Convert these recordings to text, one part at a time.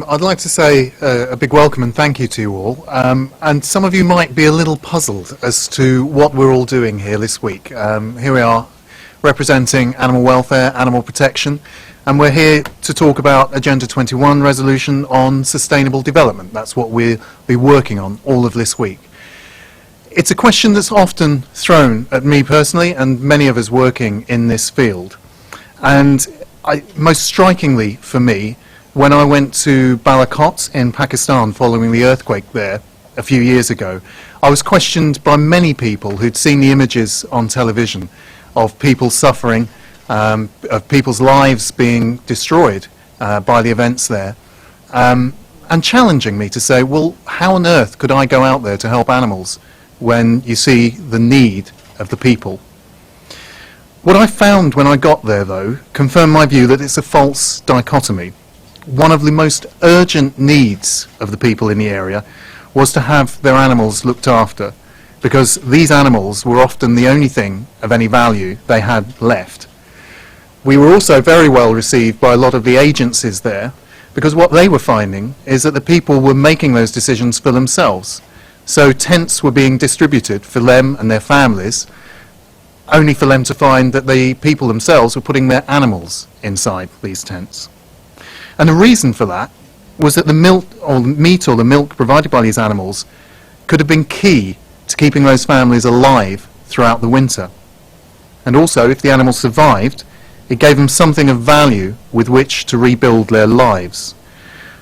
I'd like to say a big welcome and thank you to you all. And some of you might be a little puzzled as to what we're all doing here this week. Here we are representing animal welfare, animal protection, and we're here to talk about Agenda 21 resolution on sustainable development. That's what we'll be working on all of this week. It's a question that's often thrown at me personally and many of us working in this field. And most strikingly for me, when I went to Balakot in Pakistan following the earthquake there a few years ago, I was questioned by many people who'd seen the images on television of people suffering, of people's lives being destroyed by the events there, and challenging me to say, well, how on earth could I go out there to help animals when you see the need of the people? What I found when I got there, though, confirmed my view that it's a false dichotomy. One of the most urgent needs of the people in the area was to have their animals looked after, because these animals were often the only thing of any value they had left. We were also very well received by a lot of the agencies there, because what they were finding is that the people were making those decisions for themselves. So tents were being distributed for them and their families, only for them to find that the people themselves were putting their animals inside these tents. And the reason for that was that the meat or the milk provided by these animals could have been key to keeping those families alive throughout the winter. And also, if the animals survived, it gave them something of value with which to rebuild their lives.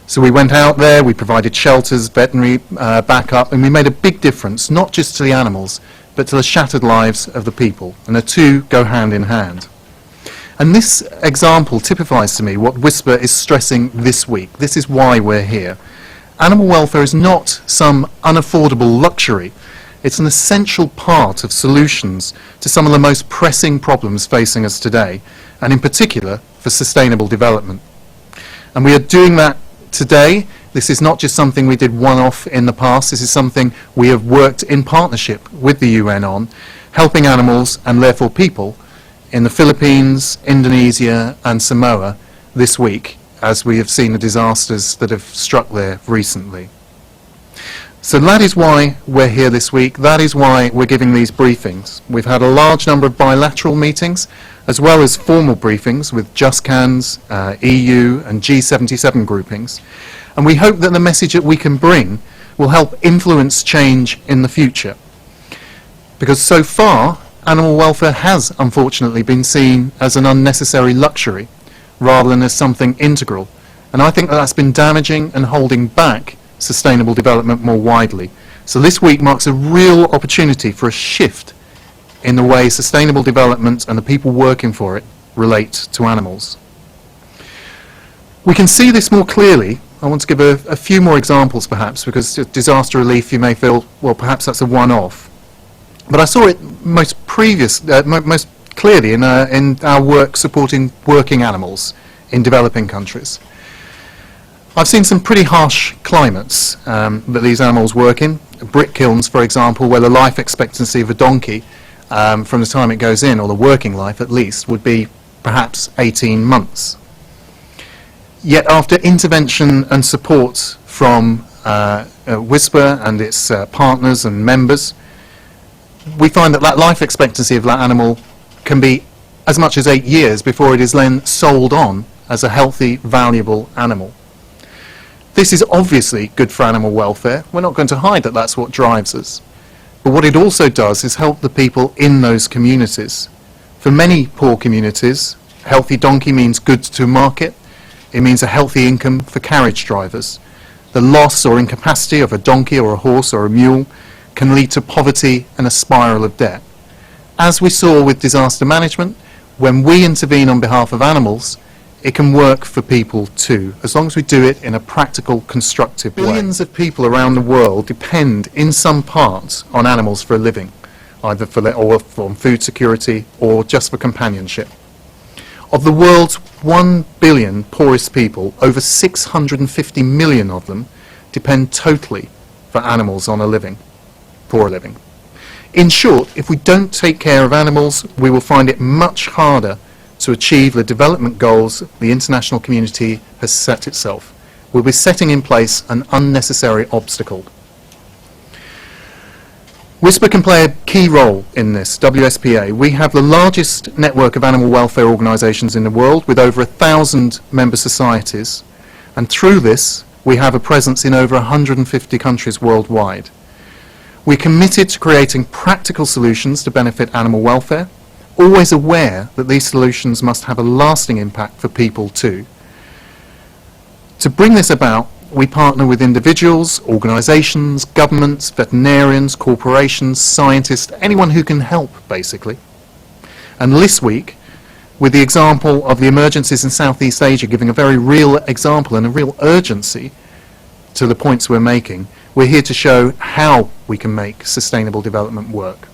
So we went out there, we provided shelters, veterinary backup, and we made a big difference, not just to the animals, but to the shattered lives of the people. And the two go hand in hand. And this example typifies to me what WSPA is stressing this week. This is why we're here. Animal welfare is not some unaffordable luxury. It's an essential part of solutions to some of the most pressing problems facing us today, and in particular for sustainable development. And we are doing that today. This is not just something we did one-off in the past. This is something we have worked in partnership with the UN on, helping animals and therefore people in the Philippines, Indonesia and Samoa this week, as we have seen the disasters that have struck there recently. So that is why we're here this week. That is why we're giving these briefings. We've had a large number of bilateral meetings, as well as formal briefings with JustCans, EU and G77 groupings. And we hope that the message that we can bring will help influence change in the future. Because so far, animal welfare has unfortunately been seen as an unnecessary luxury rather than as something integral, and I think that that's been damaging and holding back sustainable development more widely. So this week marks a real opportunity for a shift in the way sustainable development and the people working for it relate to animals. We can see this more clearly. I want to give a few more examples perhaps, because disaster relief you may feel, well, perhaps that's a one-off. But I saw it most clearly in our work supporting working animals in developing countries. I've seen some pretty harsh climates that these animals work in. Brick kilns, for example, where the life expectancy of a donkey from the time it goes in, or the working life at least, would be perhaps 18 months. Yet after intervention and support from WSPA and its partners and members, we find that life expectancy of that animal can be as much as 8 years before it is then sold on as a healthy, valuable animal. This is obviously good for animal welfare. We're not going to hide that that's what drives us. But what it also does is help the people in those communities. For many poor communities, healthy donkey means goods to market. It means a healthy income for carriage drivers. The loss or incapacity of a donkey or a horse or a mule can lead to poverty and a spiral of debt. As we saw with disaster management, when we intervene on behalf of animals, it can work for people too, as long as we do it in a practical, constructive way. Billions of people around the world depend in some part on animals for a living, either for food security or just for companionship. Of the world's 1 billion poorest people, over 650 million of them depend totally for animals for a living. In short, if we don't take care of animals, we will find it much harder to achieve the development goals the international community has set itself. We'll be setting in place an unnecessary obstacle. WSPA can play a key role in this, WSPA. We have the largest network of animal welfare organisations in the world with over 1,000 member societies, and through this we have a presence in over 150 countries worldwide. We're committed to creating practical solutions to benefit animal welfare, always aware that these solutions must have a lasting impact for people too. To bring this about, we partner with individuals, organisations, governments, veterinarians, corporations, scientists, anyone who can help, basically. And this week, with the example of the emergencies in Southeast Asia giving a very real example and a real urgency to the points we're making, we're here to show how we can make sustainable development work.